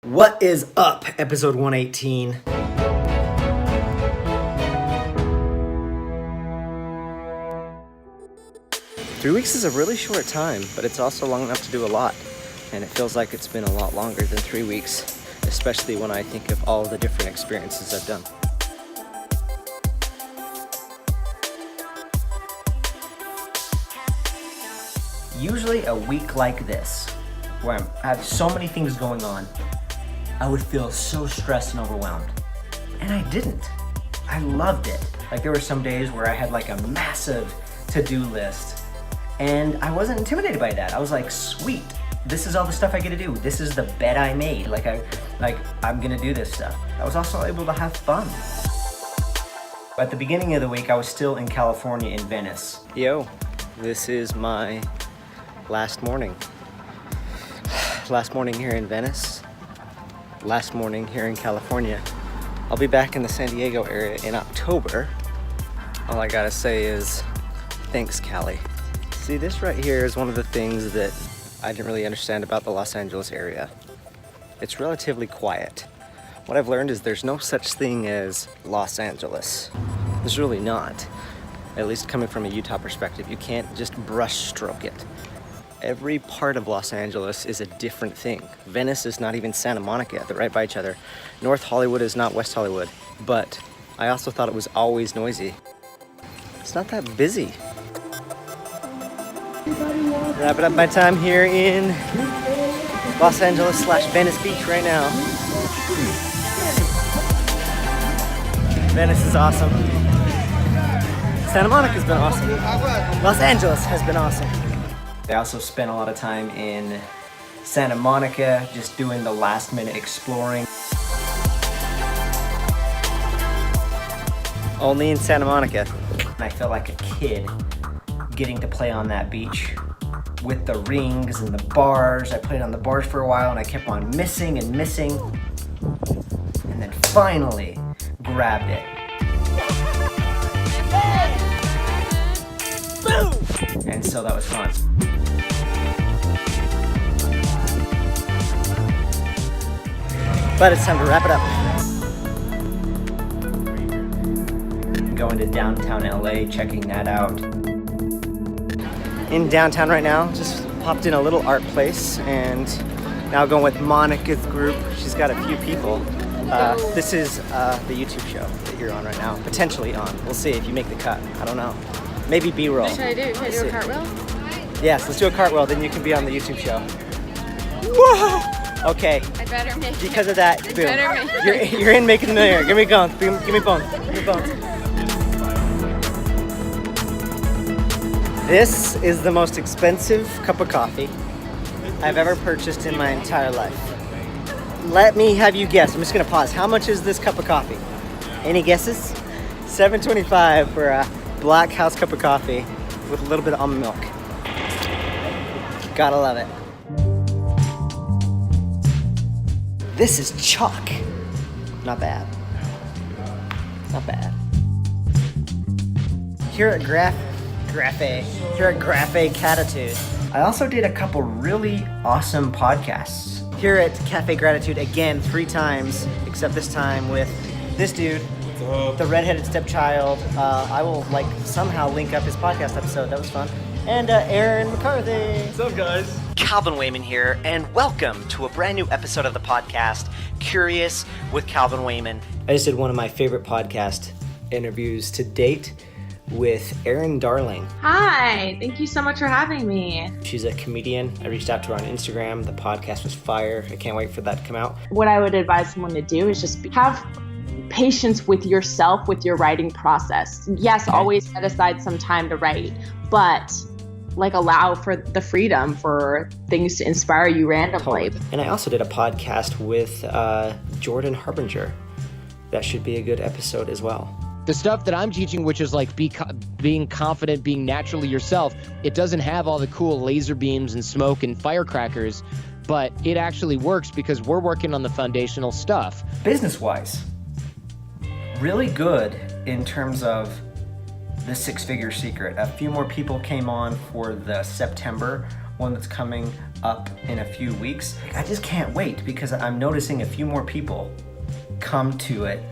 What is up, episode 118? Three weeks is a really short time, but it's also long enough to do a lot. And it feels like it's been a lot longer than 3 weeks, especially when I think of all the different experiences I've done. Usually a week like this, where I have so many things going on, I would feel so stressed and overwhelmed. And I didn't. I loved it. Like there were some days where I had like a massive to-do list and I wasn't intimidated by that. I was like, sweet, this is all the stuff I get to do. This is the bet I made. I'm gonna do this stuff. I was also able to have fun. At the beginning of the week, I was still in California in Venice. Yo, this is my last morning. Last morning here in Venice. Last morning here in California. I'll be back in the San Diego area in October. All I gotta say is, thanks, Cali. See, this right here is one of the things that I didn't really understand about the Los Angeles area. It's relatively quiet. What I've learned is there's no such thing as Los Angeles. There's really not. At least coming from a Utah perspective, you can't just brush stroke it. Every part of Los Angeles is a different thing. Venice is not even Santa Monica. They're right by each other. North Hollywood is not West Hollywood. But I also thought it was always noisy. It's not that busy. Wrapping up my time here in Los Angeles / Venice Beach right now. Venice is awesome. Santa Monica's been awesome. Los Angeles has been awesome. I also spent a lot of time in Santa Monica, just doing the last minute exploring. Only in Santa Monica. I felt like a kid getting to play on that beach with the rings and the bars. I played on the bars for a while and I kept on missing and missing. And then finally grabbed it. And so that was fun. But it's time to wrap it up. I'm going to downtown LA, checking that out. In downtown right now, just popped in a little art place and now going with Monica's group. She's got a few people. This is the YouTube show that you're on right now, potentially on. We'll see if you make the cut. I don't know. Maybe B-roll. What should I do? Should I do a cartwheel? Yes, let's do a cartwheel, then you can be on the YouTube show. Whoa! Okay. I better make it. Because of that, boom. Better make it. You're in Making the Millionaire. Give me bones. Give me bones. Give me bones. This is the most expensive cup of coffee I've ever purchased in my entire life. Let me have you guess. I'm just gonna pause. How much is this cup of coffee? Any guesses? $7.25 for a black house cup of coffee with a little bit of almond milk. Gotta love it. This is chalk. Not bad. Not bad. Here at Graphe Catitude, I also did a couple really awesome podcasts. Here at Cafe Gratitude, again, 3 times, except this time with this dude, the redheaded stepchild. I will somehow link up his podcast episode. That was fun. And Aaron McCarthy. What's up, guys? Calvin Wayman here, and welcome to a brand new episode of the podcast, Curious with Calvin Wayman. I just did one of my favorite podcast interviews to date with Erin Darling. Hi, thank you so much for having me. She's a comedian. I reached out to her on Instagram. The podcast was fire. I can't wait for that to come out. What I would advise someone to do is just have patience with yourself, with your writing process. Yes, always set aside some time to write, but allow for the freedom for things to inspire you randomly. And I also did a podcast with Jordan Harbinger. That should be a good episode as well. The stuff that I'm teaching, which is being confident, being naturally yourself, it doesn't have all the cool laser beams and smoke and firecrackers, but it actually works because we're working on the foundational stuff. Business-wise, really good in terms of the 6-Figure Secret. A few more people came on for the September one that's coming up in a few weeks. I just can't wait because I'm noticing a few more people come to it,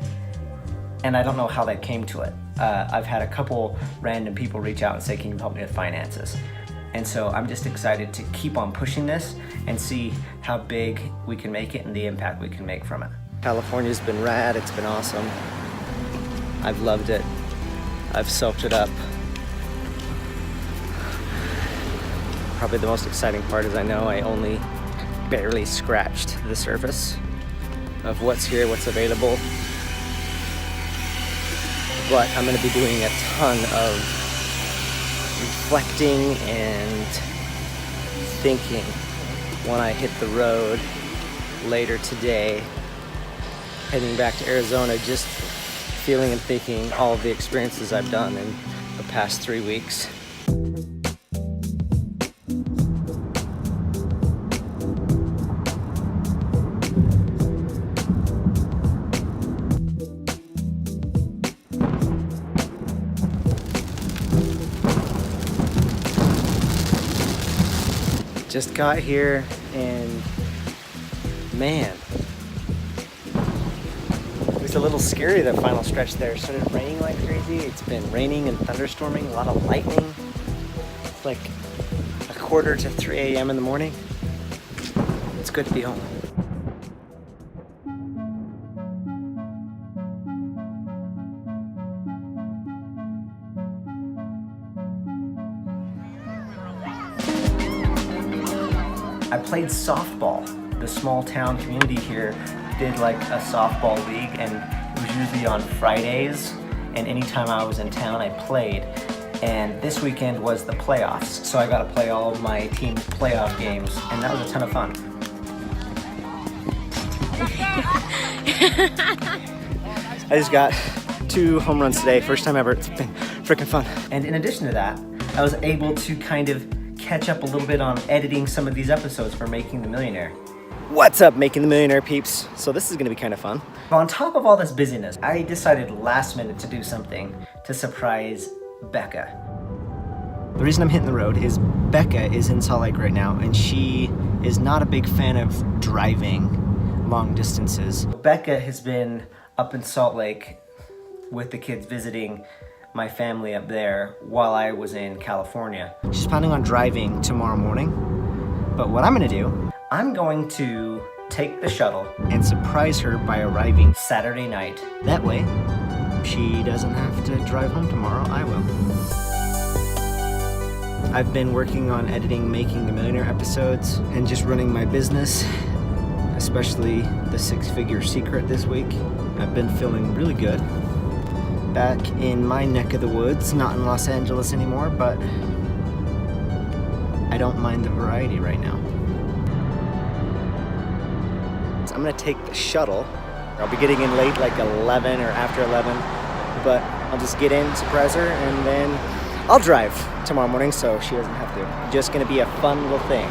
and I don't know how they came to it. I've had a couple random people reach out and say, can you help me with finances? And so I'm just excited to keep on pushing this and see how big we can make it and the impact we can make from it. California's been rad, it's been awesome. I've loved it. I've soaked it up. Probably the most exciting part is I know I only barely scratched the surface of what's here, what's available. But I'm gonna be doing a ton of reflecting and thinking when I hit the road later today, heading back to Arizona, just feeling and thinking all of the experiences I've done in the past 3 weeks. Just got here and man, it was a little scary, the final stretch there. It started raining like crazy. It's been raining and thunderstorming, a lot of lightning. It's like a quarter to 3 a.m. in the morning. It's good to be home. I played softball. The small town community here did like a softball league, and it was usually on Fridays, and anytime I was in town I played. And this weekend was the playoffs, so I got to play all of my team's playoff games, and that was a ton of fun. I just got 2 home runs today, first time ever. It's been freaking fun. And in addition to that, I was able to kind of catch up a little bit on editing some of these episodes for Making the Millionaire. What's up, Making the Millionaire peeps? So this is gonna be kind of fun. On top of all this busyness, I decided last minute to do something to surprise Becca. The reason I'm hitting the road is Becca is in Salt Lake right now, and she is not a big fan of driving long distances. Becca has been up in Salt Lake with the kids visiting my family up there while I was in California. She's planning on driving tomorrow morning, but what I'm gonna do, I'm going to take the shuttle and surprise her by arriving Saturday night. That way, she doesn't have to drive home tomorrow, I will. I've been working on editing Making the Millionaire episodes and just running my business, especially the 6-figure secret this week. I've been feeling really good. Back in my neck of the woods, not in Los Angeles anymore, but I don't mind the variety right now. So I'm gonna take the shuttle. I'll be getting in late, like 11 or after 11, but I'll just get in, surprise her, and then I'll drive tomorrow morning so she doesn't have to. Just gonna be a fun little thing.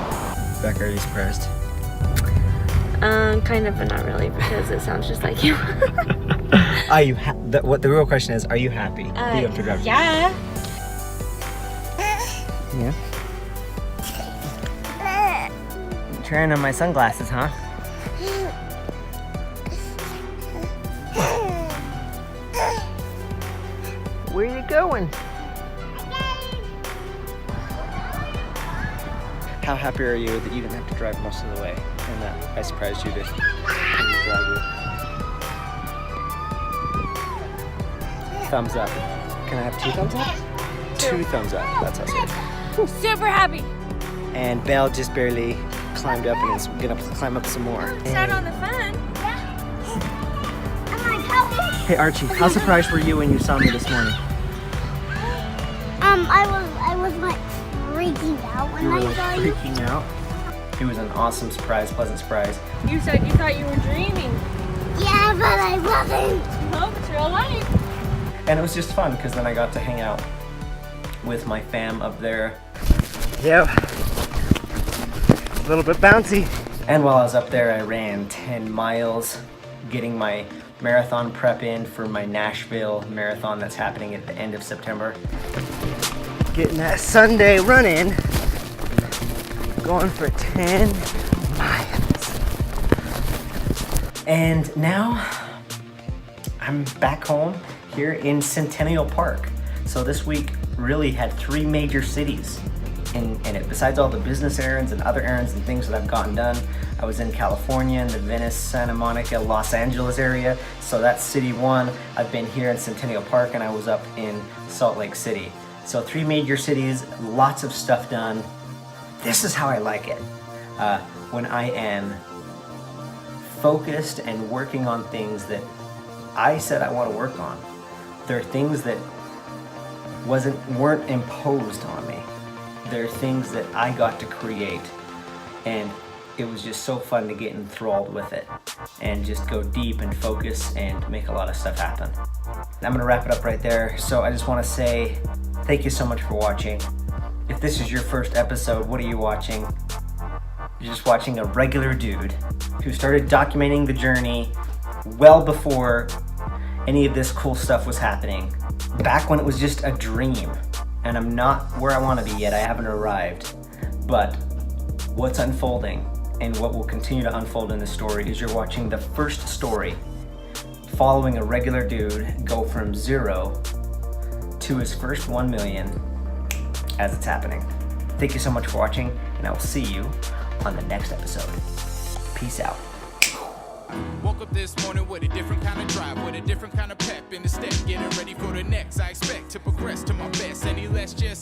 Becca, are you surprised? Kind of, but not really, because it sounds just like you. Are you what the real question is, are you happy that you have to drive? Yeah. Yeah. Trying on my sunglasses, huh? Where are you going? How happy are you that you didn't have to drive most of the way and that I surprised you to come and drive you? Thumbs up. Can I have 2 thumbs up? 2 thumbs up. That's awesome. Super happy. And Belle just barely climbed up and is gonna climb up some more. Start on the fun. Hey Archie, how surprised were you when you saw me this morning? I was like freaking out when I saw you. Freaking out. It was an awesome surprise, pleasant surprise. You said you thought you were dreaming. Yeah, but I wasn't. No, it's real life. And it was just fun because then I got to hang out with my fam up there. Yep. A little bit bouncy. And while I was up there, I ran 10 miles, getting my marathon prep in for my Nashville marathon that's happening at the end of September. Getting that Sunday run in. going for 10 miles. And now I'm back home here in Centennial Park. So this week really had 3 major cities in it. Besides all the business errands and other errands and things that I've gotten done, I was in California, in the Venice, Santa Monica, Los Angeles area. So that's city 1. I've been here in Centennial Park, and I was up in Salt Lake City. So 3 major cities, lots of stuff done. This is how I like it. When I am focused and working on things that I said I want to work on. There are things that weren't imposed on me. There are things that I got to create, and it was just so fun to get enthralled with it and just go deep and focus and make a lot of stuff happen. I'm gonna wrap it up right there. So I just want to say thank you so much for watching. If this is your first episode, what are you watching? You're just watching a regular dude who started documenting the journey well before any of this cool stuff was happening. Back when it was just a dream, and I'm not where I want to be yet. I haven't arrived, but what's unfolding and what will continue to unfold in this story is you're watching the first story following a regular dude go from 0 to his first 1 million as it's happening. Thank you so much for watching, and I will see you on the next episode. Peace out. Woke up this morning with a different kind of drive, with a different kind of pep in the step, getting ready for the next. I expect to progress to my best, any less just